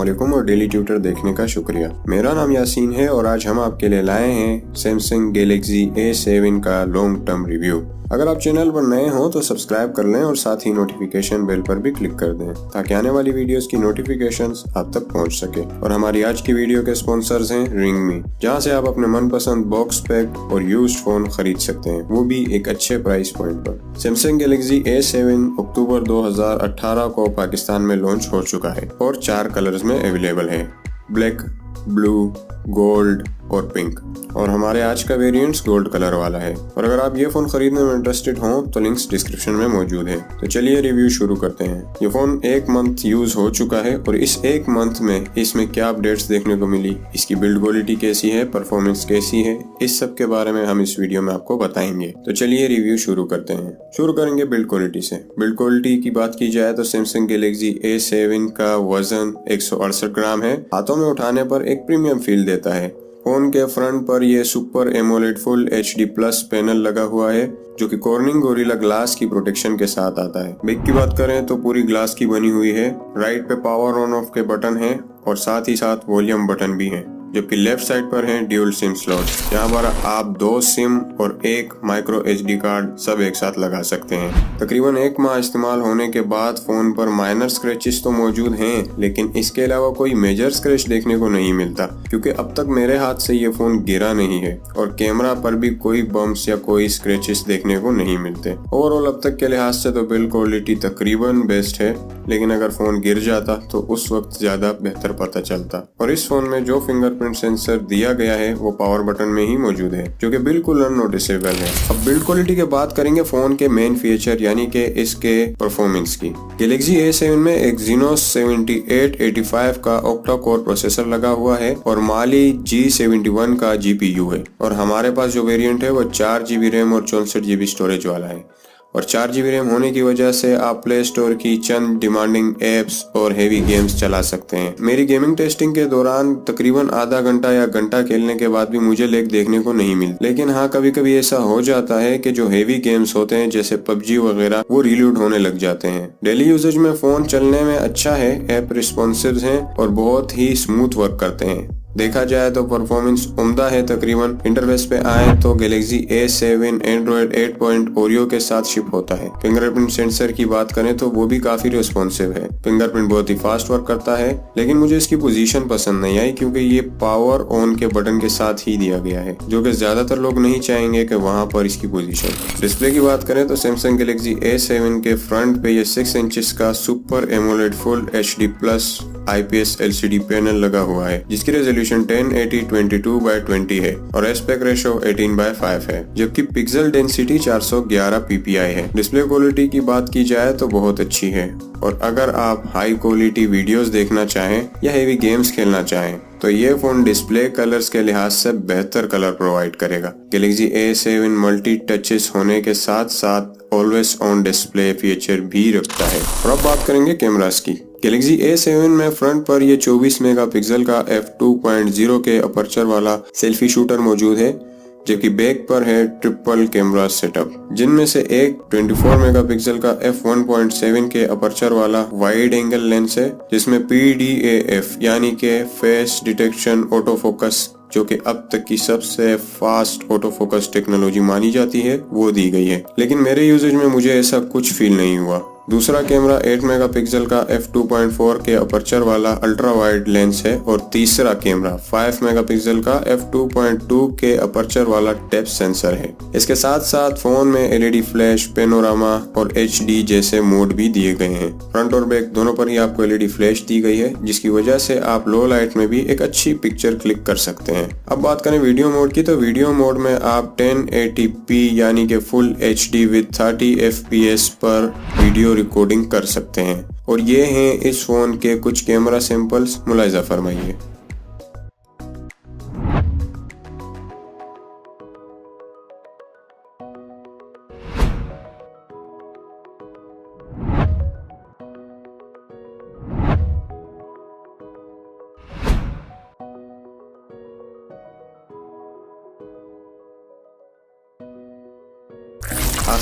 वालेकुम और daily tutor देखने का शुक्रिया। मेरा नाम यासीन है और आज हम आपके लिए लाए हैं सैमसंग गैलेक्सी A7 का लॉन्ग टर्म रिव्यू। अगर आप चैनल पर नए हो तो सब्सक्राइब कर लें और साथ ही नोटिफिकेशन बेल पर भी क्लिक कर दें ताकि आने वाली वीडियोस की नोटिफिकेशंस आप तक पहुंच सके। और हमारी आज की वीडियो के स्पॉन्सर्स हैं रिंग मी, जहां से आप अपने मनपसंद बॉक्स पैक और यूज्ड फोन खरीद सकते हैं, वो भी एक अच्छे प्राइस पॉइंट पर। सैमसंग गैलेक्सी A7 अक्टूबर 2018 को पाकिस्तान में लॉन्च हो चुका है और 4 कलर्स में अवेलेबल है, ब्लैक, ब्लू, गोल्ड और पिंक। और हमारे आज का वेरिएंट्स गोल्ड कलर वाला है। और अगर आप ये फोन खरीदने में इंटरेस्टेड हो तो लिंक्स डिस्क्रिप्शन में मौजूद है। तो चलिए रिव्यू शुरू करते हैं। ये फोन 1 मंथ यूज हो चुका है और इस 1 मंथ में इसमें क्या अपडेट्स देखने को मिली, इसकी बिल्ड क्वालिटी कैसी है, परफॉर्मेंस कैसी है, इस सब के बारे में हम इस वीडियो में आपको बताएंगे। तो चलिए रिव्यू शुरू करते हैं। शुरू करेंगे बिल्ड क्वालिटी से। बिल्ड क्वालिटी की बात की जाए तो सैमसंग गैलेक्सी A7 का वजन 168 ग्राम है। हाथों में उठाने पर एक प्रीमियम फील देता है। फोन के फ्रंट पर ये super AMOLED full HD plus panel लगा हुआ है जो कि कॉर्निंग गोरिल्ला ग्लास की प्रोटेक्शन के साथ आता है। बैक की बात करें तो पूरी ग्लास की बनी हुई है। राइट पे पावर ऑन ऑफ के बटन है और साथ ही साथ वॉल्यूम बटन भी है, जबकि लेफ्ट साइड पर है ड्यूल सिम स्लॉट। यहाँ पर आप 2 सिम और 1 माइक्रो SD कार्ड सब एक साथ लगा सकते हैं। तकरीबन 1 माह इस्तेमाल होने के बाद फोन पर माइनर स्क्रैचेस तो मौजूद हैं, लेकिन इसके अलावा कोई मेजर स्क्रैच देखने को नहीं मिलता क्योंकि अब तक मेरे हाथ से ये फोन गिरा नहीं है और कैमरा पर भी कोई बम्प्स या कोई स्क्रैचेस देखने को नहीं मिलते। ओवरऑल अब तक के लिहाज से तो बिल्ड क्वालिटी तकरीबन बेस्ट है, लेकिन अगर फोन गिर जाता तो उस वक्त ज्यादा बेहतर पता चलता। और इस फोन में जो फिंगरप्रिंट सेंसर दिया गया है वो पावर बटन में ही मौजूद है, जो कि बिल्कुल अननोटिसेबल है। अब बिल्ड क्वालिटी के बात करेंगे फोन के मेन फीचर यानी कि इसके परफॉर्मेंस की। गैलेक्सी A7 में Exynos 7885 का ऑक्टा कोर प्रोसेसर लगा हुआ है और Mali G71 का GPU है। और हमारे पास जो वेरिएंट है वो 4GB रैम और 64GB स्टोरेज वाला है। और 4GB रैम होने की वजह से आप प्ले स्टोर की चंद डिमांडिंग एप्स और हेवी गेम्स चला सकते हैं। मेरी गेमिंग टेस्टिंग के दौरान तकरीबन आधा घंटा या घंटा खेलने के बाद भी मुझे लैग देखने को नहीं मिलती, लेकिन हाँ कभी कभी ऐसा हो जाता है कि जो हेवी गेम्स होते हैं जैसे PUBG वगैरह वो रिलोड होने लग जाते हैं। डेली यूजेज में फोन चलने में अच्छा है, ऐप रिस्पॉन्सिव है और बहुत ही स्मूथ वर्क करते हैं। देखा जाए तो परफॉर्मेंस उम्दा है तकरीबन। इंटरफेस पे आए तो गैलेक्सी A7 एंड्रॉइड 8 ओरियो के साथ शिप होता है। फिंगरप्रिंट सेंसर की बात करें तो वो भी काफी रिस्पॉन्सिव है। फिंगरप्रिंट बहुत ही फास्ट वर्क करता है, लेकिन मुझे इसकी पोजीशन पसंद नहीं आई क्योंकि ये पावर ऑन के बटन के साथ ही दिया गया है, जो कि ज्यादातर लोग नहीं चाहेंगे कि वहां पर इसकी पोजीशन। डिस्प्ले की बात करें तो सैमसंग गैलेक्सी A7 के फ्रंट पे ये 6 इंचेस का super AMOLED full HD plus IPS LCD panel लगा हुआ है, जिसकी रेजोल्यूशन 1080x22x20 है और एस्पेक्ट रेशो 18:5 है, जबकि पिक्सल डेंसिटी 411 ppi है। डिस्प्ले क्वालिटी की बात की जाए तो बहुत अच्छी है और अगर आप हाई क्वालिटी वीडियोस देखना चाहें या हेवी गेम्स खेलना चाहें तो ये फोन डिस्प्ले कलर्स के लिहाज से बेहतर कलर प्रोवाइड करेगा। गैलेक्सी A7 मल्टी टचेस होने के साथ साथ ऑलवेज ऑन डिस्प्ले फीचर भी रखता है। और अब बात करेंगे कैमरास की। गैलेक्सी A7 में फ्रंट पर ये 24 मेगापिक्सल का f2.0 के अपर्चर वाला सेल्फी शूटर मौजूद है, जबकि बैक पर है ट्रिपल कैमरा सेटअप, जिनमें से एक 24 मेगापिक्सल का f1.7 के अपर्चर वाला वाइड एंगल लेंस है, जिसमें PDAF यानी कि फेस डिटेक्शन ऑटो फोकस, जो कि अब तक की सबसे फास्ट ऑटो फोकस टेक्नोलॉजी मानी जाती है, वो दी गई है। लेकिन मेरे यूजेज में मुझे ऐसा कुछ फील नहीं हुआ। दूसरा कैमरा 8 मेगापिक्सल का f2.4 के अपर्चर वाला अल्ट्रा वाइड लेंस है और तीसरा कैमरा 5 मेगापिक्सल का f2.2 के अपर्चर वाला डेप्थ सेंसर है। इसके साथ साथ फोन में LED फ्लैश, पेनोरामा और HD जैसे मोड भी दिए गए हैं। फ्रंट और बैक दोनों पर ही आपको LED फ्लैश दी गई है, जिसकी वजह से आप लो लाइट में भी एक अच्छी पिक्चर क्लिक कर सकते हैं। अब बात करें वीडियो मोड की, तो वीडियो मोड में आप 1080p यानी कि फुल HD विद 30 FPS पर वीडियो रिकॉर्डिंग कर सकते हैं। और ये हैं इस फोन के कुछ कैमरा सैंपल्स, मुलाहिजा फरमाइए।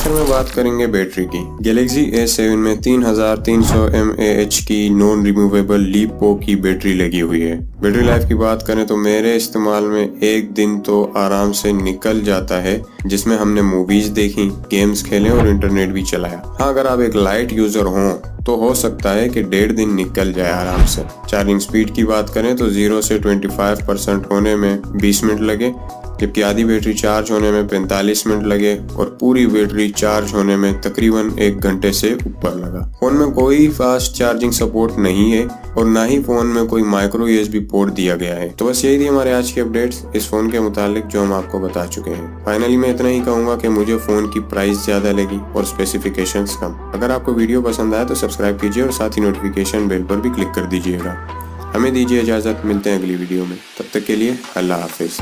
आखिर में बात करेंगे बैटरी की। Galaxy A7 में 3300 mAh की नॉन रिमूवेबल लिपो की बैटरी लगी हुई है। बैटरी लाइफ की बात करें तो मेरे इस्तेमाल में एक दिन तो आराम से निकल जाता है, जिसमें हमने मूवीज देखी, गेम्स खेले और इंटरनेट भी चलाया। हाँ, अगर आप एक लाइट यूजर हो तो हो सकता है कि 1.5 दिन निकल जाए आराम से। चार्जिंग स्पीड की बात करें तो 0 से 25% होने में 20 मिनट लगे, जबकि आधी बैटरी चार्ज होने में 45 मिनट लगे और पूरी बैटरी चार्ज होने में तकरीबन 1 घंटे से ऊपर लगा। फोन में कोई फास्ट चार्जिंग सपोर्ट नहीं है और ना ही फोन में कोई माइक्रो USB पोर्ट दिया गया है। तो बस यही थी हमारे आज की अपडेट्स इस फोन के मुतालिक जो हम आपको बता चुके हैं। फाइनली मैं इतना ही कहूंगा कि मुझे फोन की प्राइस ज्यादा लगी और स्पेसिफिकेशंस कम। अगर आपको वीडियो पसंद आया तो सब्सक्राइब कीजिए और साथ ही नोटिफिकेशन बेल पर भी क्लिक कर दीजिएगा। हमें दीजिए इजाजत, मिलते हैं अगली वीडियो में। तब तक के लिए अल्लाह हाफिज।